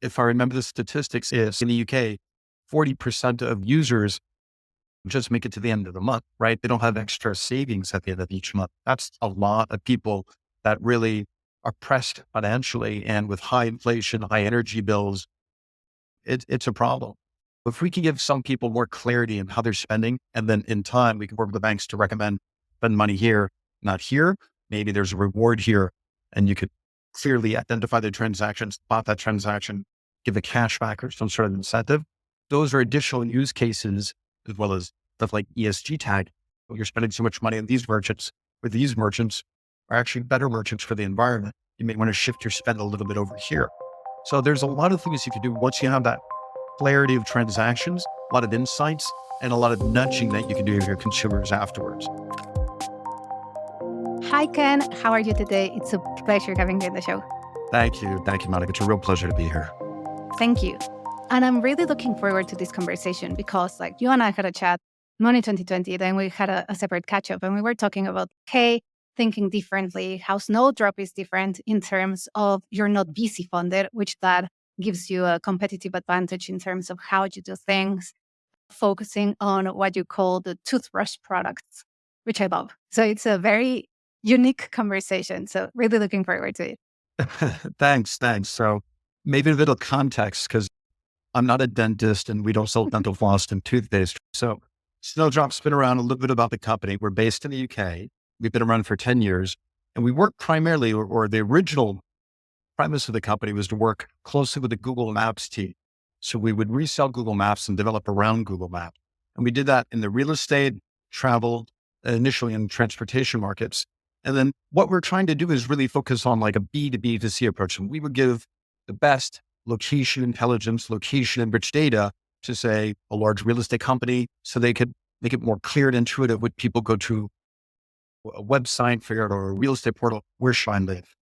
if I remember the statistics, is in the UK, 40% of users just make it to the end of the month, right? They don't have extra savings at the end of each month. That's a lot of people that really are pressed financially, and with high inflation, high energy bills, it's a problem. If we can give some people more clarity in how they're spending, and then in time, we can work with the banks to recommend spend money here, not here. Maybe there's a reward here, and you could clearly identify the transactions, spot that transaction, give a cashback or some sort of incentive. Those are additional use cases, as well as stuff like ESG tag. Oh, you're spending so much money on these merchants, or these merchants are actually better merchants for the environment. You may want to shift your spend a little bit over here. So there's a lot of things you can do once you have that clarity of transactions, a lot of insights, and a lot of nudging that you can do with your consumers afterwards. Hi, Ken. How are you today? It's a pleasure having you on the show. Thank you. Thank you, Monica. It's a real pleasure to be here. Thank you. And I'm really looking forward to this conversation because, like, you and I had a chat Money 2020, then we had a separate catch up, and we were talking about, hey, thinking differently, how Snowdrop is different in terms of you're not VC funded, which that gives you a competitive advantage in terms of how you do things, focusing on what you call the toothbrush products, which I love. So it's a very unique conversation. So really looking forward to it. Thanks. So maybe a little context, because I'm not a dentist and we don't sell dental floss and toothpaste. So Snowdrop's been around. A little bit about the company. We're based in the UK. We've been around for 10 years, and we work primarily, or the original premise of the company was to work closely with the Google Maps team. So we would resell Google Maps and develop around Google Maps. And we did that in the real estate, travel, initially in transportation markets. And then what we're trying to do is really focus on like a B2B to C approach. And we would give the best location intelligence, location enriched data to, say, a large real estate company, so they could make it more clear and intuitive when people go to a website, figure out, or a real estate portal, where should I live?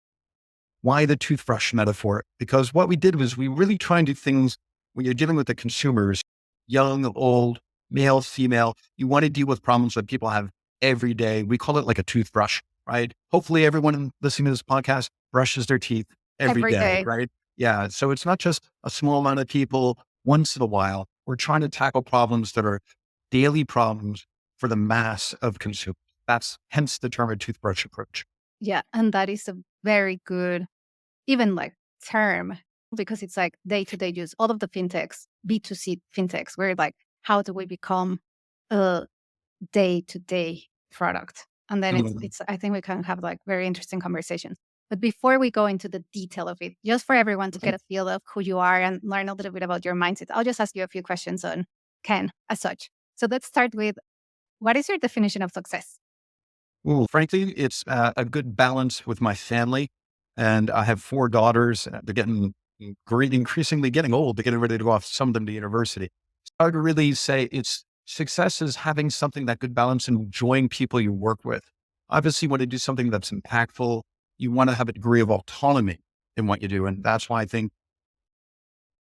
Why the toothbrush metaphor? Because what we did was we really try and do things when you're dealing with the consumers, young, old, male, female. You want to deal with problems that people have every day. We call it like a toothbrush, right? Hopefully everyone listening to this podcast brushes their teeth every Every day, day. right? Yeah. So it's not just a small amount of people once in a while. We're trying to tackle problems that are daily problems for the mass of consumers. That's hence the term a toothbrush approach. Yeah. And that is a very good, even like term, because it's like day to day use. All of the fintechs, B2C fintechs, we're like, how do we become a day to day product? And then Mhm. it's, I think we can have like very interesting conversations. But before we go into the detail of it, just for everyone to get a feel of who you are and learn a little bit about your mindset, I'll just ask you a few questions on Ken as such. So let's start with, what is your definition of success? Ooh, frankly, it's a good balance with my family. And I have 4 daughters. They're getting increasingly getting old. They're getting ready to go off, some of them to university. So I would really say it's success is having something that good balance and enjoying people you work with. Obviously, you want to do something that's impactful. You want to have a degree of autonomy in what you do. And that's why I think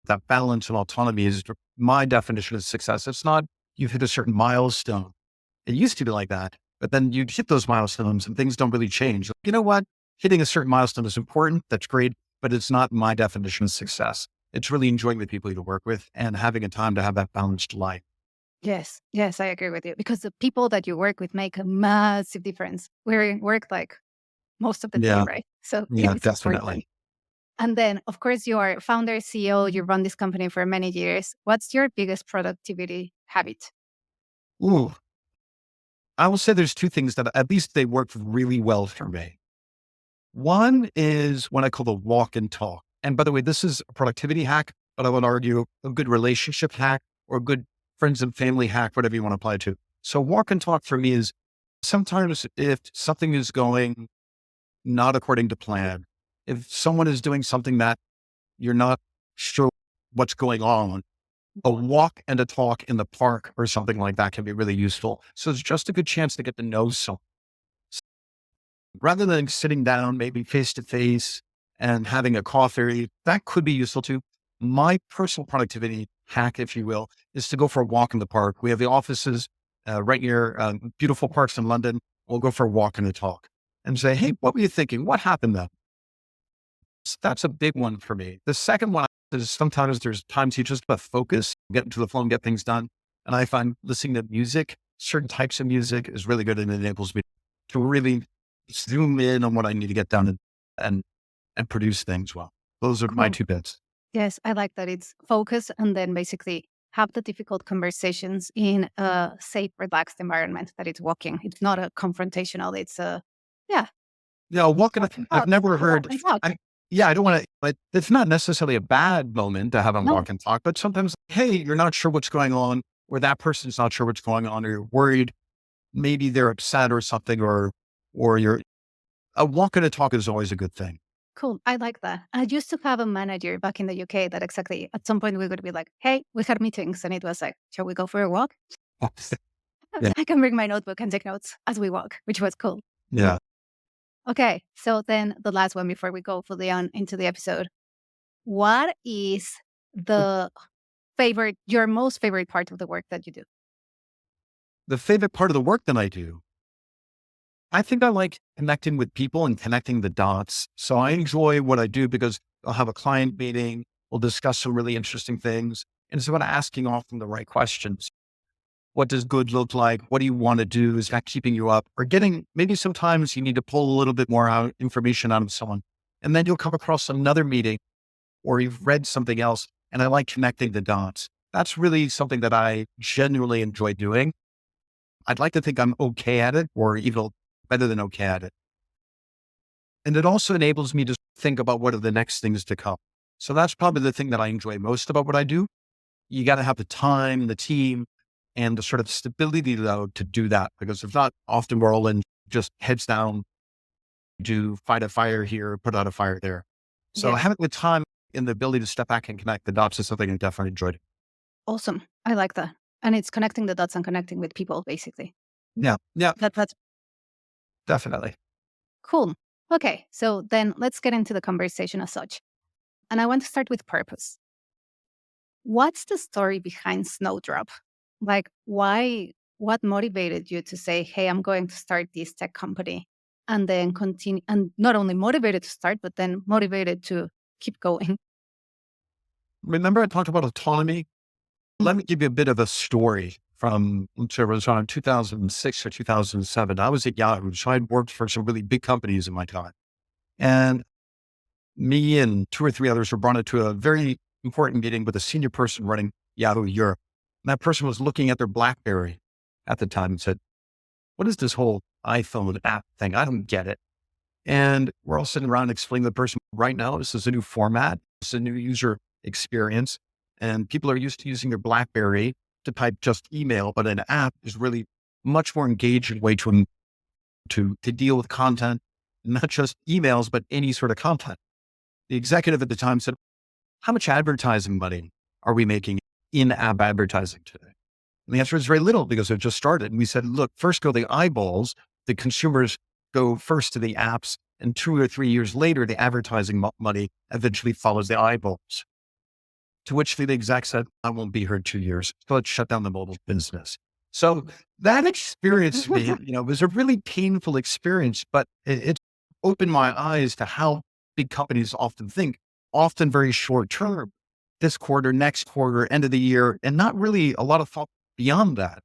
that balance and autonomy is my definition of success. It's not you've hit a certain milestone. It used to be like that, but then you'd hit those milestones and things don't really change. You know what? Hitting a certain milestone is important. That's great, but it's not my definition of success. It's really enjoying the people you work with and having a time to have that balanced life. Yes, yes, I agree with you because the people that you work with make a massive difference. We work like most of the day, Yeah. right? So Yeah, it's important. definitely. And then, of course, you are founder, CEO, you run this company for many years. What's your biggest productivity habit? Ooh, I will say there's 2 things that at least they work really well for me. One is what I call the walk and talk. And by the way, this is a productivity hack, but I would argue a good relationship hack or a good friends and family hack, whatever you want to apply it to. So walk and talk for me is sometimes if something is going not according to plan, if someone is doing something that you're not sure what's going on, a walk and a talk in the park or something like that can be really useful. So it's just a good chance to get to know someone rather than sitting down, maybe face to face and having a coffee. That could be useful too. My personal productivity hack, if you will, is to go for a walk in the park. We have the offices right near beautiful parks in London. We'll go for a walk and a talk and say, hey, what were you thinking? What happened then? So that's a big one for me. The second one Sometimes there's times you just got to focus, get into the flow and get things done. And I find listening to music, certain types of music is really good and enables me to really zoom in on what I need to get done and, and produce things well. Those are my Cool. 2 bits. Yes, I like that it's focus and then basically have the difficult conversations in a safe, relaxed environment that it's walking. It's not a confrontational. It's a, yeah, Yeah, walking, walk and I've talk. never Walk heard, and talk. I don't want to, but it's not necessarily a bad moment to have them No, walk and talk, but sometimes, hey, you're not sure what's going on, or that person's not sure what's going on, or you're worried, maybe they're upset or something, or you're, a walk and a talk is always a good thing. cool. I like that. I used to have a manager back in the UK that exactly at some point we would be like, hey, we had meetings. And it was like, shall we go for a walk? Yeah. I can bring my notebook and take notes as we walk, which was cool. Yeah. Okay. So then the last one before we go fully on into the episode. What is the your most favorite part of the work that you do? The favorite part of the work that I do, I think I like connecting with people and connecting the dots. So I enjoy what I do because I'll have a client meeting, we'll discuss some really interesting things. And it's about asking often the right questions. What does good look like? What do you want to do? Is that keeping you up? Or getting, maybe sometimes you need to pull a little bit more information out of someone. And then you'll come across another meeting or you've read something else. And I like connecting the dots. That's really something that I genuinely enjoy doing. I'd like to think I'm okay at it or even better than okay at it. And it also enables me to think about what are the next things to come. So that's probably the thing that I enjoy most about what I do. You got to have the time, the team, and the sort of stability though to do that. Because if not, often we're all in just heads down, do fight a fire here, put out a fire there. So Yeah. having the time and the ability to step back and connect the dots is something I definitely enjoyed. Awesome. I like that. And it's connecting the dots and connecting with people, basically. Yeah. Yeah. That's Definitely. cool. Okay. So then let's get into the conversation as such. And I want to start with purpose. What's the story behind Snowdrop? Like, what motivated you to say, hey, I'm going to start this tech company and then continue, and not only motivated to start, but then motivated to keep going? Remember I talked about autonomy? Let me give you a bit of a story from, it was around 2006 or 2007. I was at Yahoo, so I'd worked for some really big companies in my time. And me and 2 or 3 others were brought into a very important meeting with a senior person running Yahoo Europe. And that person was looking at their BlackBerry at the time and said, what is this whole iPhone app thing? I don't get it. And we're all sitting around explaining to the person right now, this is a new format. It's a new user experience. And people are used to using their BlackBerry to type just email, but an app is really much more engaging way to deal with content, not just emails, but any sort of content. The executive at the time said, how much advertising money are we making in app advertising today? And the answer is very little because it just started. And we said, look, first go the eyeballs. The consumers go first to the apps. And 2 or 3 years later, the advertising money eventually follows the eyeballs. To which the exec said, I won't be here in 2 years. So let's shut down the mobile business. So that experience to me, was a really painful experience, but it opened my eyes to how big companies often think, often very short term, this quarter, next quarter, end of the year, and not really a lot of thought beyond that.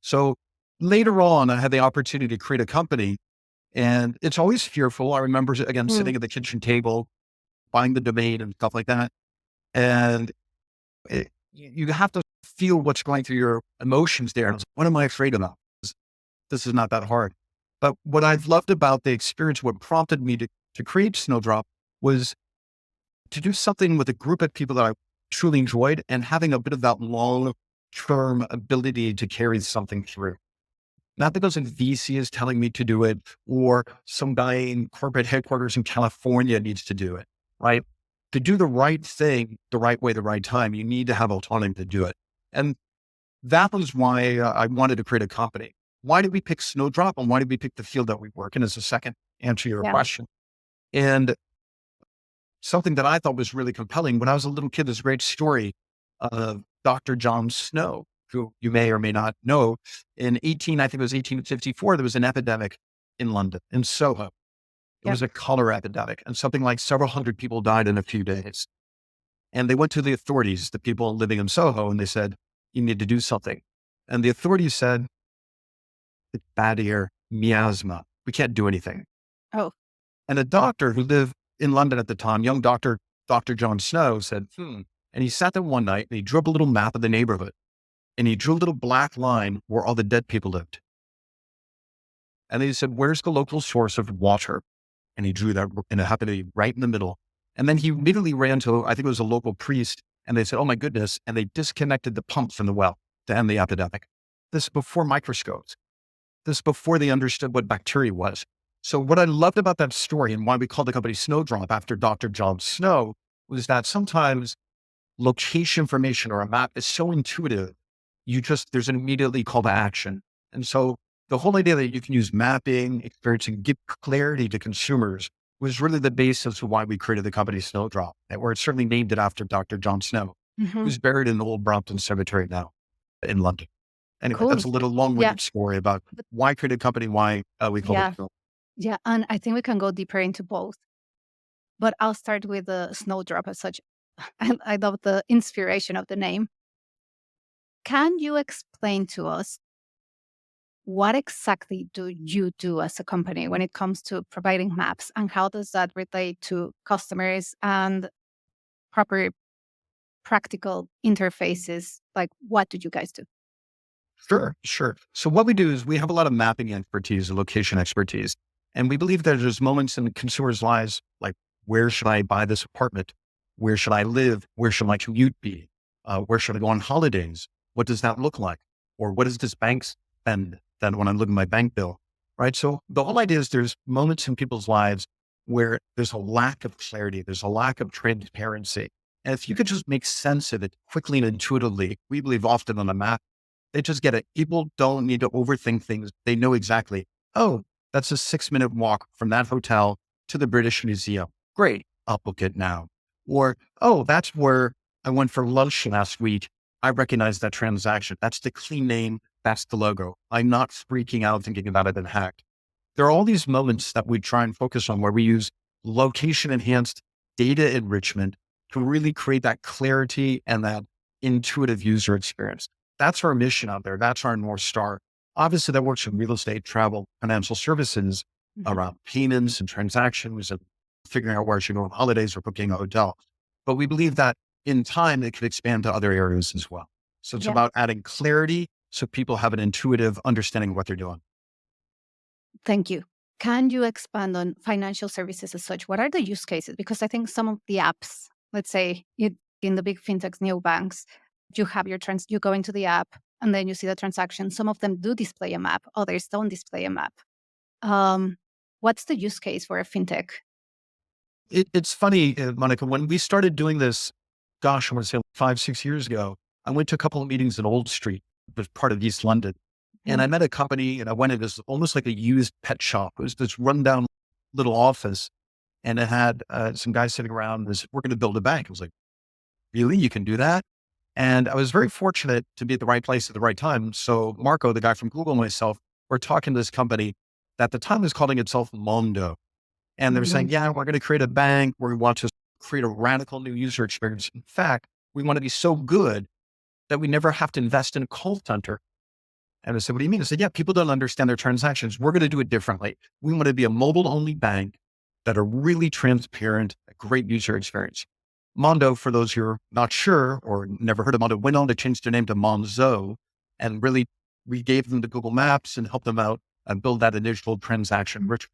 So later on, I had the opportunity to create a company and it's always fearful. I remember again, Mm, sitting at the kitchen table, buying the domain and stuff like that. And you have to feel what's going through your emotions there. And I was like, what am I afraid of? This is not that hard. But what I've loved about the experience, what prompted me to create Snowdrop was to do something with a group of people that I truly enjoyed and having a bit of that long term ability to carry something through. Not because a VC is telling me to do it or some guy in corporate headquarters in California needs to do it, right? To do the right thing, the right way, the right time, you need to have autonomy to do it. And that was why I wanted to create a company. Why did we pick Snowdrop and why did we pick the field that we work in as a second answer to your yeah. question? And something that I thought was really compelling when I was a little kid, this great story of Dr. John Snow, who you may or may not know. I think it was 1854, there was an epidemic in London, in Soho. It Yep. was a cholera epidemic, and something like several hundred people died in a few days. And they went to the authorities, the people living in Soho, and they said, you need to do something. And the authorities said, it's bad air, miasma. We can't do anything. Oh, And a doctor who lived in London at the time, young doctor, Dr. John Snow, said, And he sat there one night and he drew up a little map of the neighborhood. And he drew a little black line where all the dead people lived. And he said, where's the local source of water? And he drew that, and it happened to be right in the middle. And then he immediately ran to, I think it was a local priest, and they said, oh my goodness. And they disconnected the pump from the well to end the epidemic. This is before microscopes. This is before they understood what bacteria was. So what I loved about that story and why we called the company Snowdrop after Dr. John Snow was that sometimes location information or a map is so intuitive, there's an immediately call to action. And so the whole idea that you can use mapping, experience, and give clarity to consumers was really the basis of why we created the company Snowdrop, where it's certainly named it after Dr. John Snow, who's buried in the old Brompton Cemetery now in London. Anyway, cool. that's a little long-winded story about why create a company, why we call it Snowdrop. Yeah, and I think we can go deeper into both. But I'll start with the Snowdrop as such. I love the inspiration of the name. Can you explain to us what exactly do you do as a company when it comes to providing maps, and how does that relate to customers and proper practical interfaces? Like, what do you guys do? Sure. So what we do is we have a lot of mapping expertise and location expertise. And we believe that there's moments in the consumer's lives, like, where should I buy this apartment? Where should I live? Where should my commute be? Where should I go on holidays? What does that look like? Or what does this bank spend then when I'm looking at my bank bill? Right. So the whole idea is there's moments in people's lives where there's a lack of clarity. There's a lack of transparency. And if you could just make sense of it quickly and intuitively, we believe often on a map, they just get it. People don't need to overthink things. They know exactly, oh, that's a 6-minute walk from that hotel to the British Museum. Great, I'll book it now. Or, oh, that's where I went for lunch last week. I recognize that transaction. That's the clean name. That's the logo. I'm not freaking out thinking about it been hacked. There are all these moments that we try and focus on where we use location enhanced data enrichment to really create that clarity and that intuitive user experience. That's our mission out there. That's our North Star. Obviously, that works in real estate, travel, financial services, around payments and transactions and figuring out where I should go on holidays or booking a hotel. But we believe that in time, it could expand to other areas as well. So it's about adding clarity so people have an intuitive understanding of what they're doing. Thank you. Can you expand on financial services as such? What are the use cases? Because I think some of the apps, let's say in the big fintechs, neobanks, you have you go into the app and then you see the transaction. Some of them do display a map, others don't display a map. What's the use case for a fintech? It's funny, Monica, when we started doing this, gosh, I want to say 5-6 years ago, I went to a couple of meetings in Old Street, it was part of East London. And I met a company and I went in this almost like a used pet shop. It was this rundown little office and it had some guys sitting around and said, we're going to build a bank. I was like, really? You can do that? And I was very fortunate to be at the right place at the right time. So Marco, the guy from Google, and myself, were talking to this company that at the time was calling itself Mondo. And they were saying, yeah, we're going to create a bank where we want to create a radical new user experience. In fact, we want to be so good that we never have to invest in a call center. And I said, what do you mean? I said, yeah, people don't understand their transactions. We're going to do it differently. We want to be a mobile-only bank that are really transparent, a great user experience. Mondo, for those who are not sure or never heard of Mondo, went on to change their name to Monzo, and really we gave them the Google Maps and helped them out and build that initial transaction, which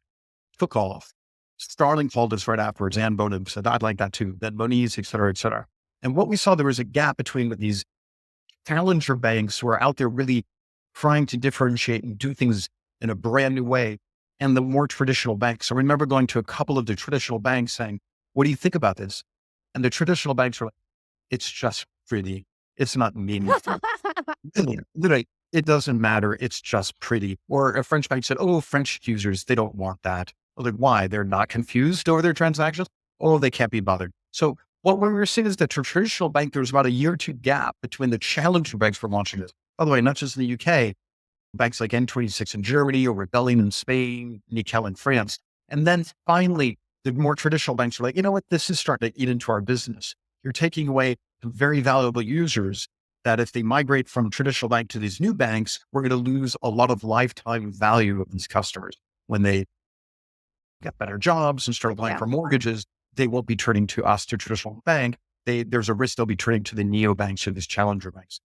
took off. Starling called us right afterwards. Ann Bonham said, I'd like that too. Then Moniz, et cetera, et cetera. And what we saw, there was a gap between these challenger banks who are out there really trying to differentiate and do things in a brand new way, and the more traditional banks. So I remember going to a couple of the traditional banks saying, what do you think about this? And the traditional banks were like, it's just pretty. It's not meaningful. Literally, it doesn't matter. It's just pretty. Or a French bank said, oh, French users, they don't want that. I was like, why? They're not confused over their transactions? Oh, they can't be bothered. So what we were seeing is that traditional bank, there was about a year or two gap between the challenger banks for launching this. By the way, not just in the UK, banks like N26 in Germany or Rebellion in Spain, Nickel in France. And then finally, the more traditional banks are like, you know what, this is starting to eat into our business. you're taking away very valuable users that if they migrate from traditional bank to these new banks, we're going to lose a lot of lifetime value of these customers. When they get better jobs and start applying Yeah. for mortgages, they won't be turning to us, to traditional bank. There's a risk they'll be turning to the neobanks or these challenger banks.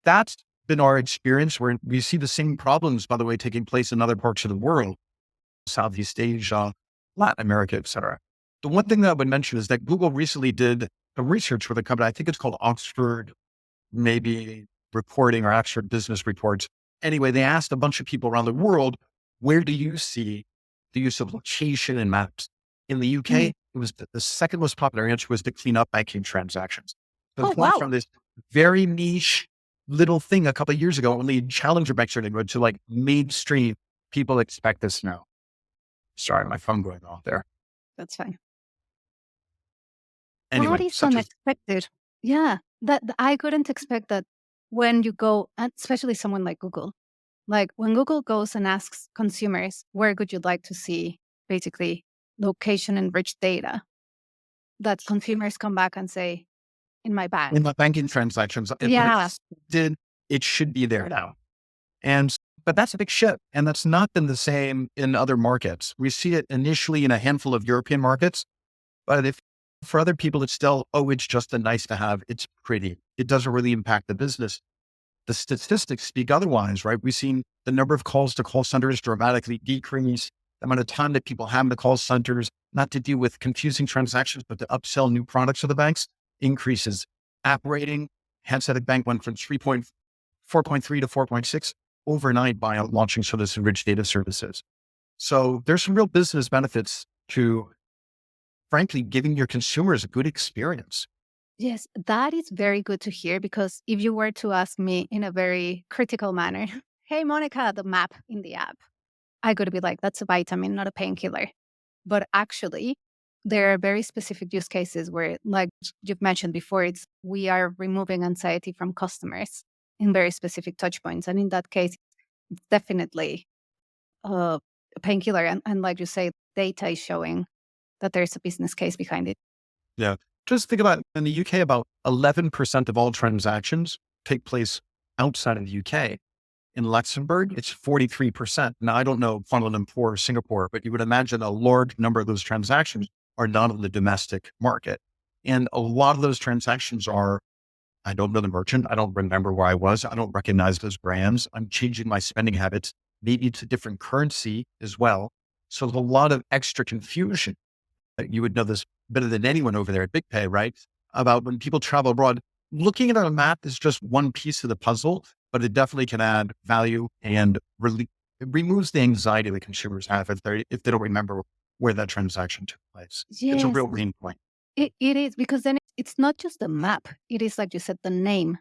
That's been our experience, where we see the same problems, by the way, taking place in other parts of the world, Southeast Asia, Latin America, et cetera. The one thing that I would mention is that Google recently did a research with a company, I think it's called Oxford, maybe reporting, or Oxford Business Reports. Anyway, they asked a bunch of people around the world, where do you see the use of location and maps? In the UK, Mhm. it was the second most popular answer was to clean up banking transactions. So Oh, it went wow. from this very niche little thing a couple of years ago, only challenger banks are to like mainstream. People expect this now. Sorry, my phone going off there. That's fine. That Anyway, is such as unexpected. Yeah. That I couldn't expect that when you go, and especially someone like Google, like when Google goes and asks consumers, where would you like to see basically location enriched data, that consumers come back and say, in my in bank. my banking transactions, when Yeah. it's did, it should be there now. But that's a big shift. And that's not been the same in other markets. We see it initially in a handful of European markets, but if for other people, it's still, oh, it's just a nice to have. It's pretty. It doesn't really impact the business. The statistics speak otherwise, right? We've seen the number of calls to call centers dramatically decrease, the amount of time that people have in the call centers, not to deal with confusing transactions, but to upsell new products to the banks, increases. App rating, Hanseatic Bank went from 4.3 to 4.6 overnight by launching some of this enriched data services. So there's some real business benefits to, frankly, giving your consumers a good experience. Yes, that is very good to hear, because if you were to ask me in a very critical manner, hey, Monica, the map in the app, I could be like, that's a vitamin, not a painkiller. But actually, there are very specific use cases where, like you've mentioned before, it's we are removing anxiety from customers in very specific touch points. And in that case, it's definitely a painkiller. And like you say, data is showing that there's a business case behind it. Yeah. Just think about in the UK, about 11% of all transactions take place outside of the UK. In Luxembourg, it's 43%. Now, I don't know Kuala Lumpur or Singapore, but you would imagine a large number of those transactions are not in the domestic market. And a lot of those transactions are, I don't know the merchant. I don't remember where I was. I don't recognize those brands. I'm changing my spending habits. Maybe it's a different currency as well. So there's a lot of extra confusion. You would know this better than anyone over there at BigPay, right? About when people travel abroad, looking at a map is just one piece of the puzzle, but it definitely can add value and really it removes the anxiety that consumers have if they don't remember where that transaction took place. It's a Yes, real pain point. it is, because then it's not just the map. It is, like you said, the name,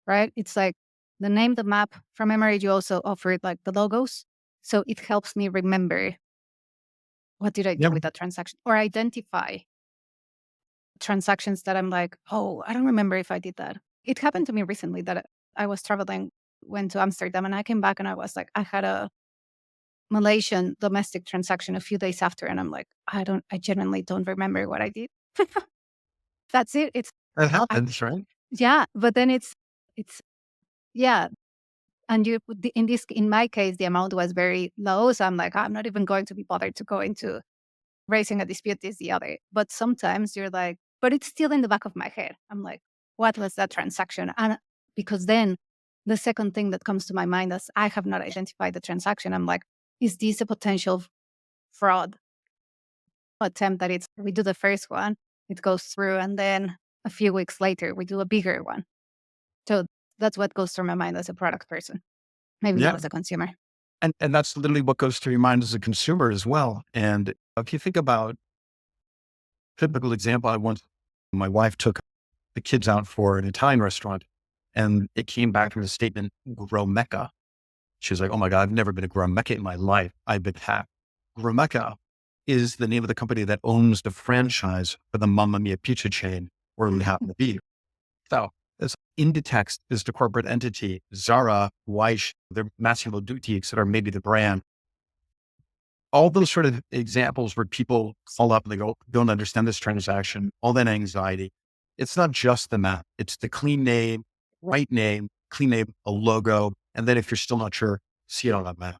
right? It's like the name, the map. From memory, you also offered like the logos. So it helps me remember what did I do Yeah. with that transaction, or identify transactions that I'm like, oh, I don't remember if I did that. It happened to me recently that I was traveling, went to Amsterdam, and I came back and I was like, I had a Malaysian domestic transaction a few days after. And I'm like, I genuinely don't remember what I did. That's it. It I, happens, right? yeah, but then it's, yeah. And in my case, the amount was very low. So I'm like, I'm not even going to be bothered to go into raising a dispute, is the other. But sometimes you're like, but it's still in the back of my head. I'm like, what was that transaction? And because then the second thing that comes to my mind is I have not identified the transaction. I'm like, is this a potential fraud attempt that we do the first one, it goes through, and then a few weeks later we do a bigger one. So that's what goes through my mind as a product person, maybe not Yeah. as a consumer. And that's literally what goes through your mind as a consumer as well. And if you think about typical example, my wife took the kids out for an Italian restaurant and it came back with a statement, grow Mecca. She's like, oh my God, I've never been to grow Mecca in my life. I've been hacked. Grow Mecca is the name of the company that owns the franchise for the Mamma Mia pizza chain where we happen to be. So this Inditex is the corporate entity. Zara, Weiss, they're Massimo Dutti, et cetera, maybe the brand. all those sort of examples where people call up and they go, don't understand this transaction, all that anxiety. It's not just the map. It's the right name, clean name, a logo. And then if you're still not sure, see it on a map.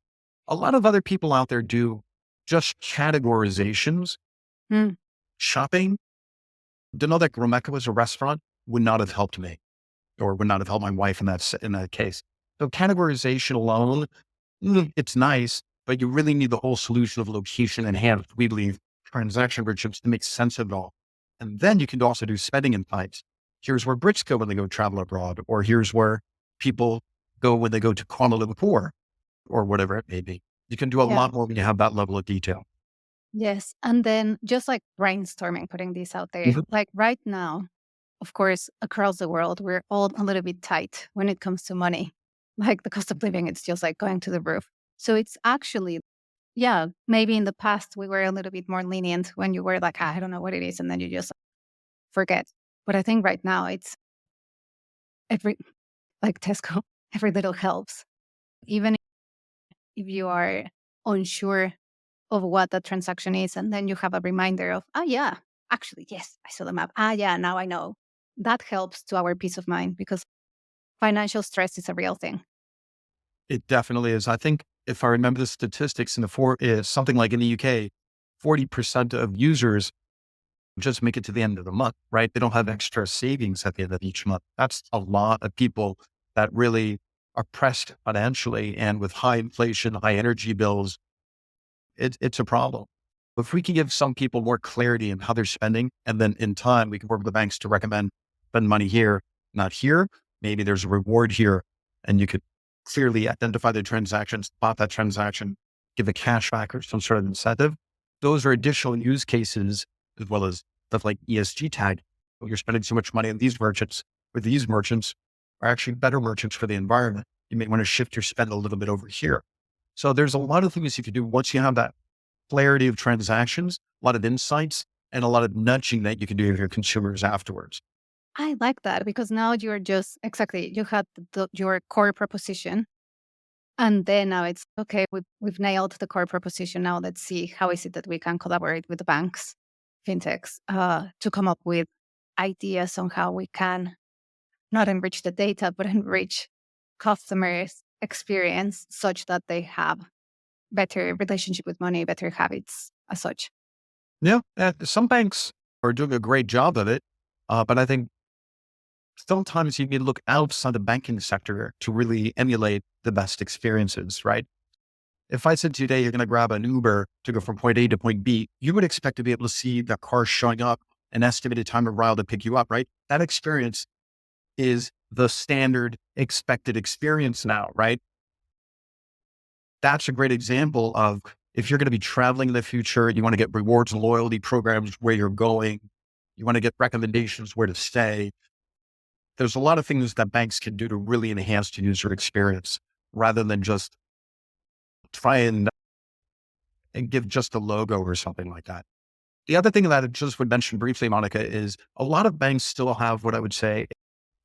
A lot of other people out there do just categorizations. Mm, Shopping, to know that Gromeka was a restaurant would not have helped me or would not have helped my wife in that case. So categorization alone, it's nice, but you really need the whole solution of location and hand, we believe, transaction merchants to make sense of it all. And then you can also do spending insights. Here's where Brits go when they go travel abroad, or here's where people go when they go to Kuala Lumpur, or whatever it may be. You can do a yeah. lot more when you have that level of detail. Yes. And then just like brainstorming, putting this out there, Mhm. like right now, of course, across the world, we're all a little bit tight when it comes to money. Like the cost of living, it's just like going to the roof. So it's actually, yeah, maybe in the past we were a little bit more lenient when you were like, "Ah, I don't know what it is. And then you just forget. But I think right now it's every, like Tesco, every little helps. Even if you are unsure of what that transaction is, and then you have a reminder of, oh, yeah, actually, yes, I saw the map. Ah, yeah, now I know. That helps to our peace of mind because financial stress is a real thing. It definitely is. I think if I remember the statistics in the is something like in the UK, 40% of users just make it to the end of the month, right? They don't have extra savings at the end of each month. That's a lot of people that really are pressed financially, and with high inflation, high energy bills, it's a problem. If we can give some people more clarity in how they're spending, and then in time, we can work with the banks to recommend spend money here, not here. Maybe there's a reward here, and you could clearly identify the transactions, spot that transaction, give a cash back or some sort of incentive. Those are additional use cases, as well as stuff like ESG tag. Oh, you're spending so much money on these merchants, or these merchants are actually better merchants for the environment. You may want to shift your spend a little bit over here. So there's a lot of things you can do once you have that clarity of transactions, a lot of insights, and a lot of nudging that you can do with your consumers afterwards. I like that because now you're just exactly, you had your core proposition. And then now it's okay, we've nailed the core proposition. Now let's see how is it that we can collaborate with the banks, fintechs, to come up with ideas on how we can not enrich the data, but enrich customers' experience such that they have better relationship with money, better habits as such. Yeah, some banks are doing a great job of it, but I think sometimes you need to look outside the banking sector to really emulate the best experiences, right? If I said today you're going to grab an Uber to go from point A to point B, you would expect to be able to see the car showing up, an estimated time of arrival to pick you up, right? That experience is the standard expected experience now, right? That's a great example of if you're going to be traveling in the future, you want to get rewards and loyalty programs where you're going, you want to get recommendations where to stay. There's a lot of things that banks can do to really enhance the user experience rather than just try and give just a logo or something like that. The other thing that I just would mention briefly, Monica, is a lot of banks still have what I would say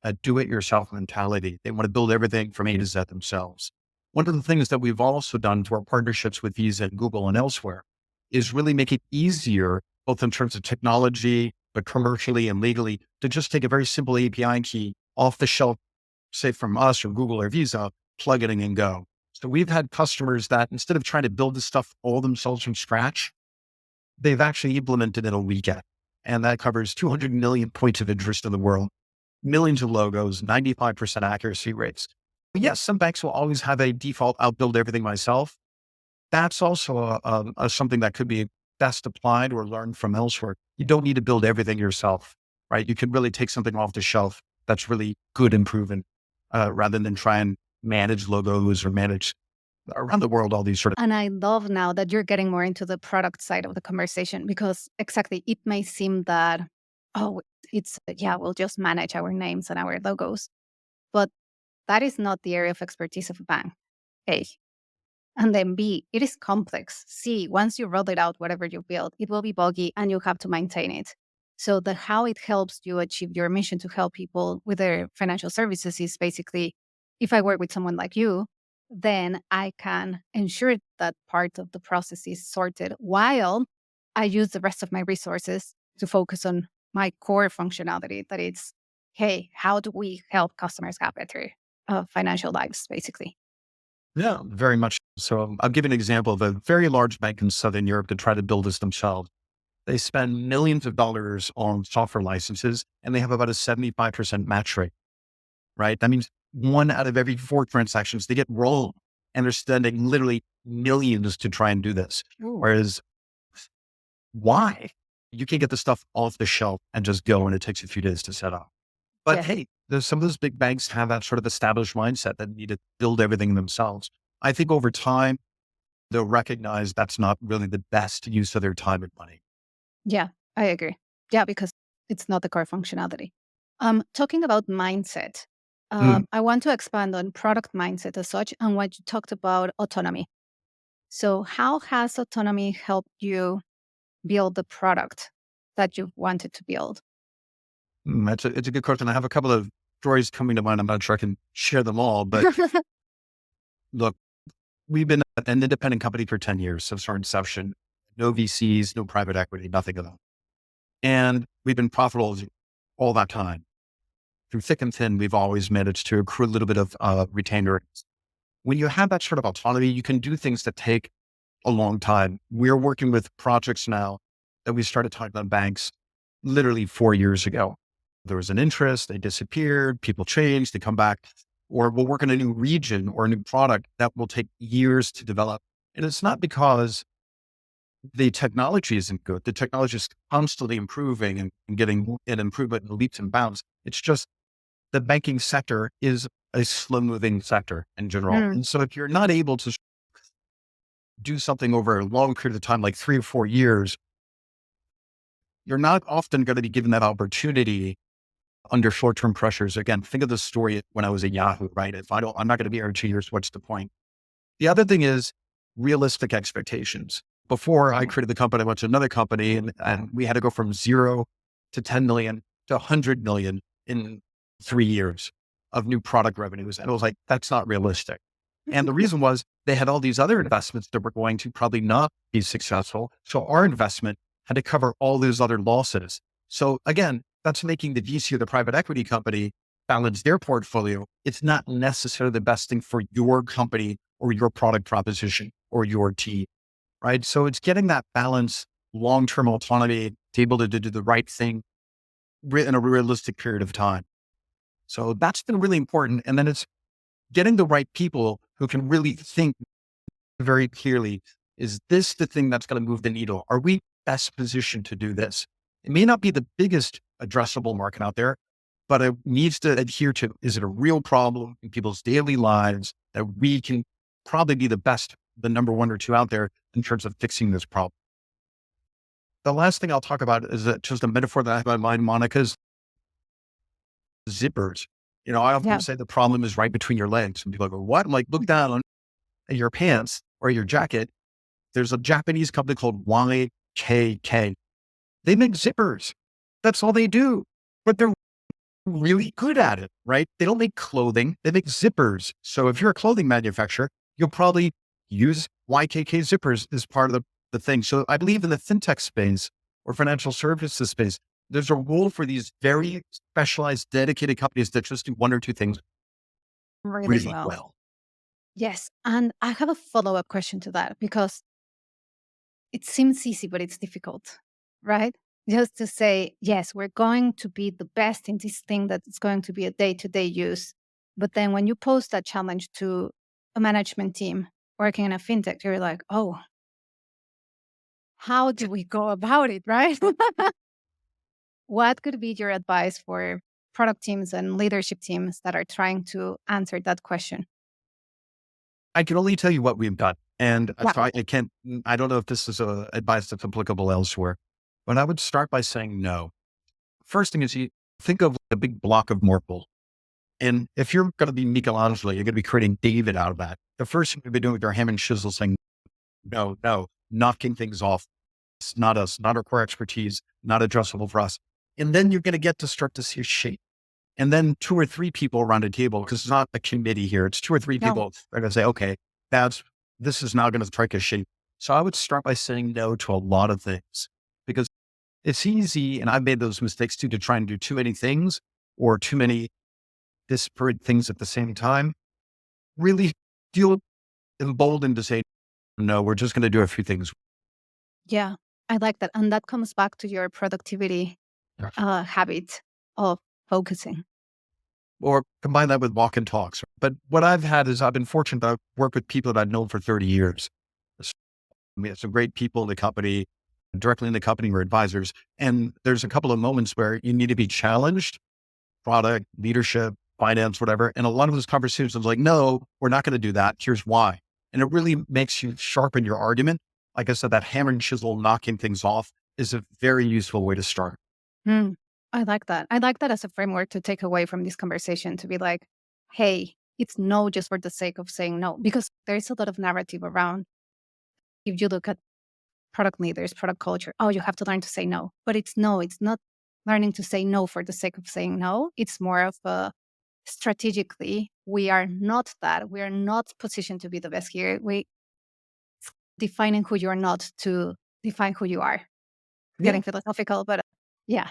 a do-it-yourself mentality. They want to build everything from A to Z themselves. One of the things that we've also done through our partnerships with Visa and Google and elsewhere is really make it easier, both in terms of technology, but commercially and legally, to just take a very simple API key off the shelf, say from us or Google or Visa, plug it in and go. So we've had customers that instead of trying to build this stuff all themselves from scratch, they've actually implemented it a weekend. And that covers 200 million points of interest in the world, millions of logos, 95% accuracy rates. But yes, some banks will always have a default, I'll build everything myself. That's also something that could be best applied or learned from elsewhere. You don't need to build everything yourself, right? You could really take something off the shelf that's really good and proven, rather than try and manage logos or manage around the world all these sort of. And I love now that you're getting more into the product side of the conversation because exactly it may seem that, oh, it's, yeah, we'll just manage our names and our logos. But that is not the area of expertise of a bank. A. And then B, it is complex. C, once you roll it out, whatever you build, it will be buggy and you have to maintain it. So the how it helps you achieve your mission to help people with their financial services is basically, if I work with someone like you, then I can ensure that part of the process is sorted while I use the rest of my resources to focus on my core functionality that is, hey, how do we help customers have better financial lives, basically? Yeah, very much. So I'll give you an example of a very large bank in Southern Europe to try to build this themselves. They spend millions of dollars on software licenses and they have about a 75% match rate, right? That means one out of every four transactions they get wrong and they're spending literally millions to try and do this. Ooh. Whereas why? You can get the stuff off the shelf and just go and it takes a few days to set up. But Yes. hey, there's some of those big banks have that sort of established mindset that need to build everything themselves. I think over time, they'll recognize that's not really the best use of their time and money. Yeah, I agree. Yeah, because it's not the core functionality. Talking about mindset, Mm. I want to expand on product mindset as such and what you talked about autonomy. So, how has autonomy helped you build the product that you wanted to build? It's a good question. I have a couple of stories coming to mind. I'm not sure I can share them all, but look, we've been an independent company for 10 years since our inception. No VCs, no private equity, nothing of that. And we've been profitable all that time. Through thick and thin, we've always managed to accrue a little bit of retained earnings. When you have that sort of autonomy, you can do things that take a long time. We're working with projects now that we started talking about banks literally 4 years ago. There was an interest, they disappeared, people changed, they come back, or we'll work in a new region or a new product that will take years to develop. And it's not because the technology isn't good. The technology is constantly improving and getting an improvement in leaps and bounds. It's just the banking sector is a slow moving sector in general. Mm, And so if you're not able to do something over a long period of time, like 3 or 4 years, you're not often going to be given that opportunity under short-term pressures. Again, think of the story when I was at Yahoo, right? If I don't, I'm not going to be here in 2 years. What's the point? The other thing is realistic expectations. Before I created the company, I went to another company and we had to go from 0 to 10 million to 100 million in 3 years of new product revenues. And I was like, that's not realistic. And the reason was they had all these other investments that were going to probably not be successful. So our investment had to cover all those other losses. So again, that's making the VC or the private equity company balance their portfolio. It's not necessarily the best thing for your company or your product proposition or your team, right? So it's getting that balance, long-term autonomy to be able to do the right thing in a realistic period of time. So that's been really important. And then it's getting the right people who can really think very clearly, is this the thing that's going to move the needle? Are we best positioned to do this? It may not be the biggest addressable market out there, but it needs to adhere to, is it a real problem in people's daily lives that we can probably be the best, the number one or two out there in terms of fixing this problem? The last thing I'll talk about is that just a metaphor that I have in mind, Monica's zippers. I often yeah. say the problem is right between your legs. And people go, what? I'm like, look down at your pants or your jacket. There's a Japanese company called YKK. They make zippers. That's all they do. But they're really good at it, right? They don't make clothing, they make zippers. So if you're a clothing manufacturer, you'll probably use YKK zippers as part of the thing. So I believe in the FinTech space or financial services space, there's a role for these very specialized, dedicated companies that just do one or two things Really really well. well. Yes. And I have a follow up question to that because it seems easy, but it's difficult, right? Just to say, yes, we're going to be the best in this thing that it's going to be a day to day use. But then when you pose that challenge to a management team working in a fintech, you're like, oh, how do we go about it, right? What could be your advice for product teams and leadership teams that are trying to answer that question? I can only tell you what we've done. And Yeah. I can't, I don't know if this is advice that's applicable elsewhere, but I would start by saying no. First thing is you think of a big block of marble. And if you're going to be Michelangelo, you're going to be creating David out of that. The first thing we've been doing with our hammer and chisel saying, no, no, knocking things off. It's not us, not our core expertise, not addressable for us. And then you're going to get to start to see a shape. And then 2 or 3 people around a table, because it's not a committee here. It's 2 or 3 No. people that are going to say, okay, this is now going to strike a shape. So I would start by saying no to a lot of things because it's easy. And I've made those mistakes too, to try and do too many things or too many disparate things at the same time. Really feel emboldened to say, no, we're just going to do a few things. Yeah, I like that. And that comes back to your productivity habit of focusing. Or combine that with walk and talks. But what I've had is I've been fortunate to work with people that I've known for 30 years. I mean, some great people in the company, directly in the company or advisors. And there's a couple of moments where you need to be challenged, product, leadership, finance, whatever. And a lot of those conversations like, no, we're not going to do that. Here's why. And it really makes you sharpen your argument. Like I said, that hammer and chisel knocking things off is a very useful way to start. Mm, I like that. I like that as a framework to take away from this conversation to be like, hey, it's no just for the sake of saying no, because there's a lot of narrative around. If you look at product leaders, product culture, oh, you have to learn to say no. But it's no, it's not learning to say no for the sake of saying no. It's more of a strategically, we are not that. We are not positioned to be the best here. We defining who you're not to define who you are. Yeah. Getting philosophical, but yeah.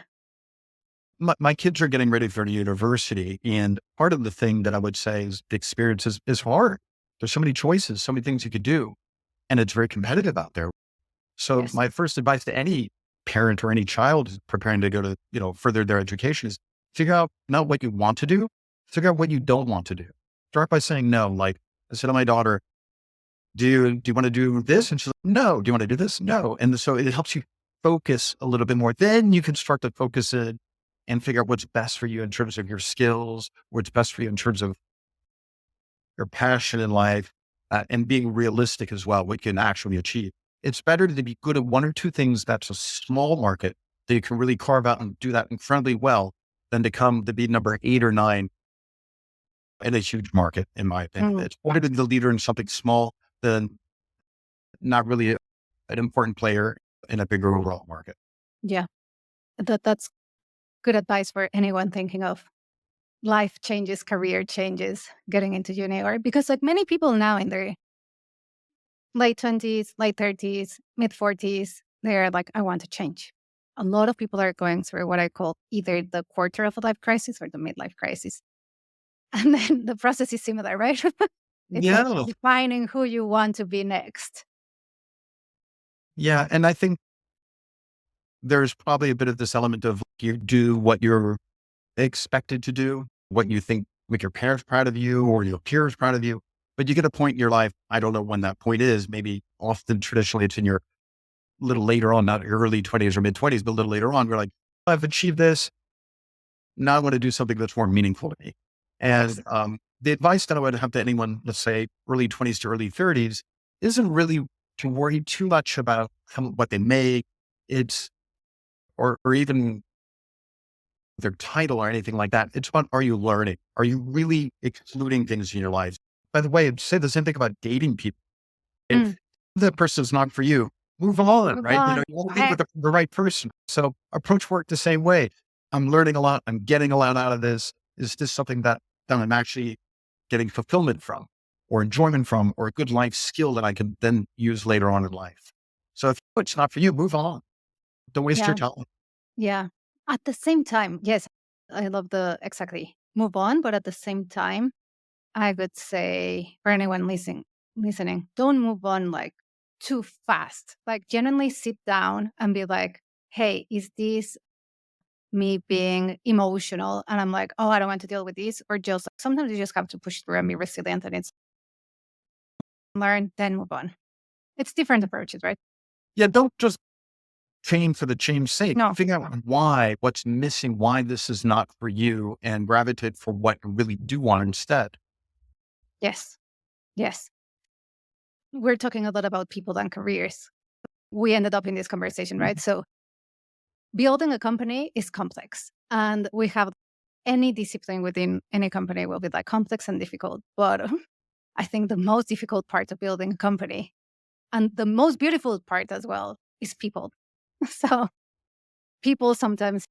My kids are getting ready for university. And part of the thing that I would say is the experience is hard. There's so many choices, so many things you could do. And it's very competitive out there. So Yes. my first advice to any parent or any child who's preparing to go to, further their education is figure out not what you want to do, figure out what you don't want to do. Start by saying no. Like I said to my daughter, do you want to do this? And she's like, no. Do you want to do this? No. And so it helps you focus a little bit more. Then you can start to focus it and figure out what's best for you in terms of your skills, what's best for you in terms of your passion in life, and being realistic as well, what you can actually achieve. It's better to be good at 1 or 2 things that's a small market that you can really carve out and do that incredibly well than to be number 8 or 9 in a huge market, in my opinion. Mm, It's better to be the leader in something small than not really an important player in a bigger overall market. yeah. That's good advice for anyone thinking of life changes, career changes, getting into uni, or because like many people now in their late 20s, late 30s, mid 40s, they're like, I want to change. A lot of people are going through what I call either the quarter of a life crisis or the midlife crisis. And then the process is similar, right? It's like Yeah. defining who you want to be next. Yeah. And I think there's probably a bit of this element of you do what you're expected to do, what you think make your parents proud of you or your peers proud of you. But you get a point in your life, I don't know when that point is, maybe often traditionally it's in your little later on, not early 20s or mid 20s, but a little later on, we're like, I've achieved this. Now I want to do something that's more meaningful to me. Yes. And the advice that I would have to anyone, let's say early 20s to early 30s, isn't really to worry too much about what they make. It's, or even their title or anything like that. It's about, are you learning? Are you really excluding things in your life? By the way, I'd say the same thing about dating people. Mm. If that person's not for you, move on, Move right? on. You won't be Right. with the right person. So approach work the same way. I'm learning a lot. I'm getting a lot out of this. Is this something that I'm actually getting fulfillment from or enjoyment from or a good life skill that I can then use later on in life? So if it's not for you, move on. Don't waste your Yeah. time. Yeah. At the same time, yes, I love the exactly move on, but at the same time, I would say for anyone listening, don't move on like too fast. Like genuinely sit down and be like, hey, is this me being emotional? And I'm like, oh, I don't want to deal with this. Or just sometimes you just have to push through and be resilient and it's learn, then move on. It's different approaches, right? Yeah, don't just change for the change sake. No. Figure out why, what's missing, why this is not for you, and gravitate for what you really do want instead. Yes. Yes. We're talking a lot about people and careers. We ended up in this conversation, right? So building a company is complex. And we have any discipline within any company will be like complex and difficult. But I think the most difficult part of building a company and the most beautiful part as well is people. So people sometimes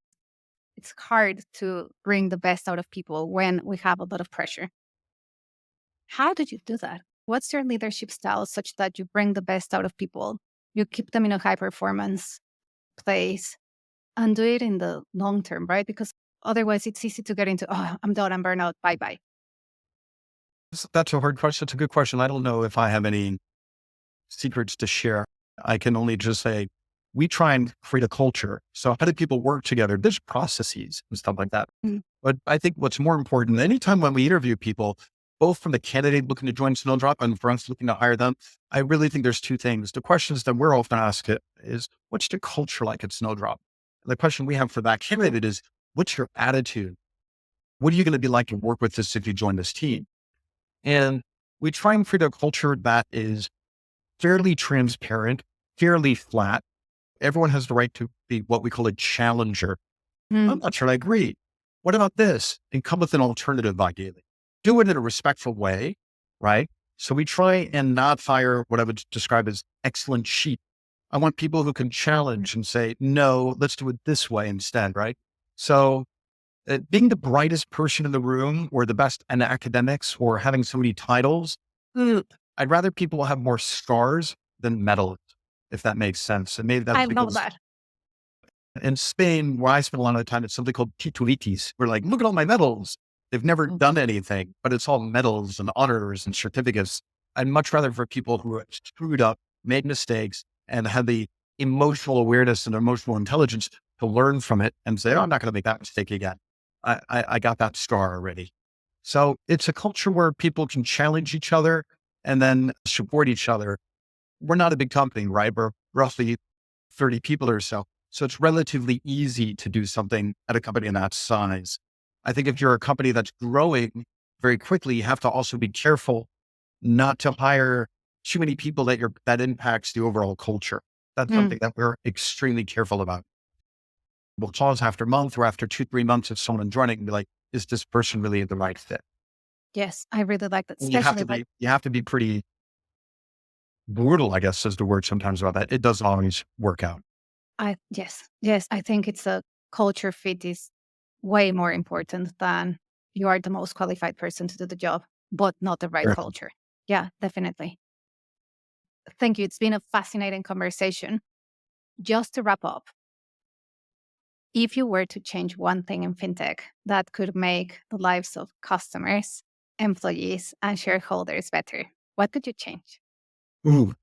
it's hard to bring the best out of people when we have a lot of pressure. How did you do that? What's your leadership style such that you bring the best out of people? You keep them in a high performance place and do it in the long term, right? Because otherwise it's easy to get into, oh, I'm done, I'm burnout, bye bye. That's a hard question. It's a good question. I don't know if I have any secrets to share. I can only just say we try and create a culture. So how do people work together? There's processes and stuff like that. Mm. But I think what's more important, anytime when we interview people, both from the candidate looking to join Snowdrop and for us looking to hire them, I really think there's two things. The questions that we're often asked is, what's the culture like at Snowdrop? And the question we have for that candidate is, what's your attitude? What are you going to be like to work with this if you join this team? And we try and create a culture that is fairly transparent, fairly flat. Everyone has the right to be what we call a challenger. I'm Mm. not sure I agree. What about this? And come with an alternative ideally. Do it in a respectful way, right? So we try and not fire what I would describe as excellent sheep. I want people who can challenge and say, no, let's do it this way instead, right? So being the brightest person in the room or the best in academics or having so many titles, I'd rather people have more scars than medals, if that makes sense. And maybe that's I love because that. in Spain, where I spend a lot of time, it's something called titulitis. We're like, look at all my medals. They've never done anything, but it's all medals and honors and certificates. I'd much rather for people who have screwed up, made mistakes, and have the emotional awareness and emotional intelligence to learn from it and say, oh, I'm not going to make that mistake again. I got that scar already. So it's a culture where people can challenge each other and then support each other. We're not a big company, right? We're roughly 30 people or so. So it's relatively easy to do something at a company in that size. I think if you're a company that's growing very quickly, you have to also be careful not to hire too many people that impacts the overall culture. That's Mm. something that we're extremely careful about. We'll pause after a month or after 2, 3 months of someone joining and be like, is this person really the right fit? Yes, I really like that, And you have especially to like be pretty brutal, I guess is the word sometimes about that. It doesn't always work out. yes, I think it's a culture fit is way more important than you are the most qualified person to do the job, but not the right Sure. culture. Yeah, definitely. Thank you. It's been a fascinating conversation. Just to wrap up, if you were to change one thing in fintech that could make the lives of customers, employees, and shareholders better, what could you change? Ooh,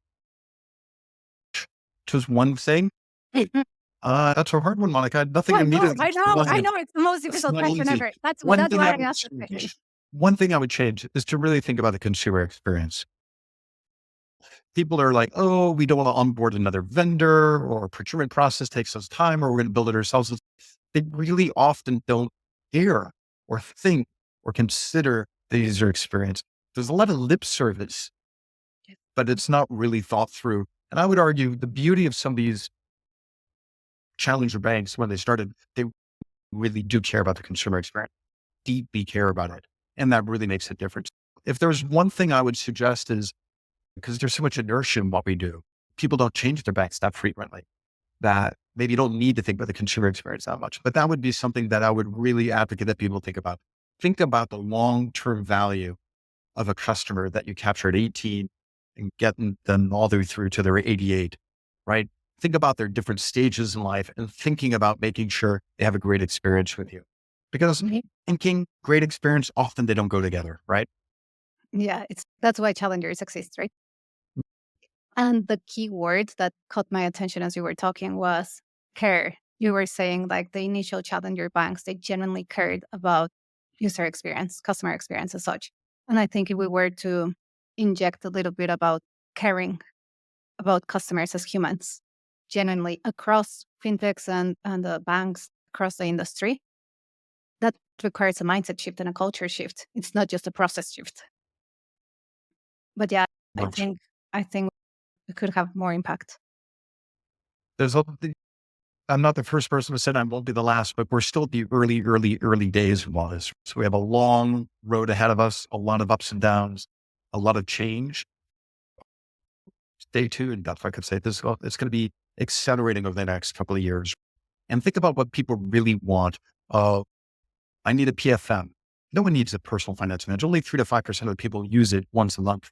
just one thing. Mhm. That's a hard one, Monica. Nothing I know, immediately I comes to know, I mind. know. It's the most It's difficult not question easy. ever. One That's thing why I I would asked the question. change. One thing I would change is to really think about the consumer experience. People are like, oh, we don't want to onboard another vendor or procurement process takes us time or we're going to build it ourselves. They really often don't care or think or consider the user experience. There's a lot of lip service, but it's not really thought through. And I would argue the beauty of some of these challenger banks when they started, they really do care about the consumer experience, deeply care about it. And that really makes a difference. If there's one thing I would suggest is because there's so much inertia in what we do, people don't change their banks that frequently that maybe you don't need to think about the consumer experience that much. But that would be something that I would really advocate that people think about. Think about the long-term value of a customer that you capture at 18 and getting them all the way through to their 88, right? Think about their different stages in life and thinking about making sure they have a great experience with you. Because Mhm. thinking, great experience, often they don't go together, right? Yeah, it's that's why challengers exist, right? And the key word that caught my attention as you were talking was care. You were saying like the initial challenger banks, they genuinely cared about user experience, customer experience as such. And I think if we were to inject a little bit about caring about customers as humans, genuinely across fintechs and the banks across the industry, that requires a mindset shift and a culture shift. It's not just a process shift. But yeah, I Much. think I think we could have more impact. There's I'm not the first person to say I won't be the last, but we're still at the early days of all this. So we have a long road ahead of us, a lot of ups and downs, a lot of change. Stay tuned. If I could say this, it's going to be accelerating over the next couple of years. And think about what people really want. I need a PFM. No one needs a personal finance manager. Only 3 to 5% of the people use it once a month,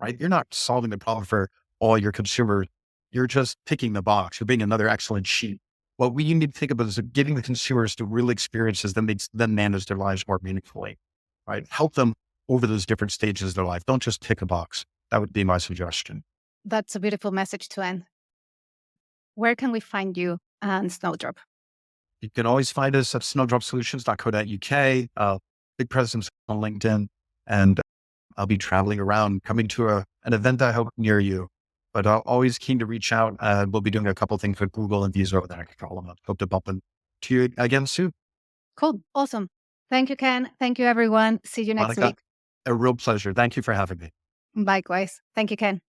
right? You're not solving the problem for all your consumers. You're just ticking the box. You're being another excellent sheet. What we need to think about is giving the consumers the real experiences that makes them manage their lives more meaningfully, right? Help them over those different stages of their life. Don't just tick a box. That would be my suggestion. That's a beautiful message to end. Where can we find you and Snowdrop? You can always find us at snowdropsolutions.co.uk, big presence on LinkedIn, and I'll be traveling around, coming to an event I hope near you. But I'm always keen to reach out. We'll be doing a couple things with Google and Visa over the next couple of months. Hope to bump into you again soon. Cool. Awesome. Thank you, Ken. Thank you, everyone. See you next Monica, week. a real pleasure. Thank you for having me. Likewise. Thank you, Ken.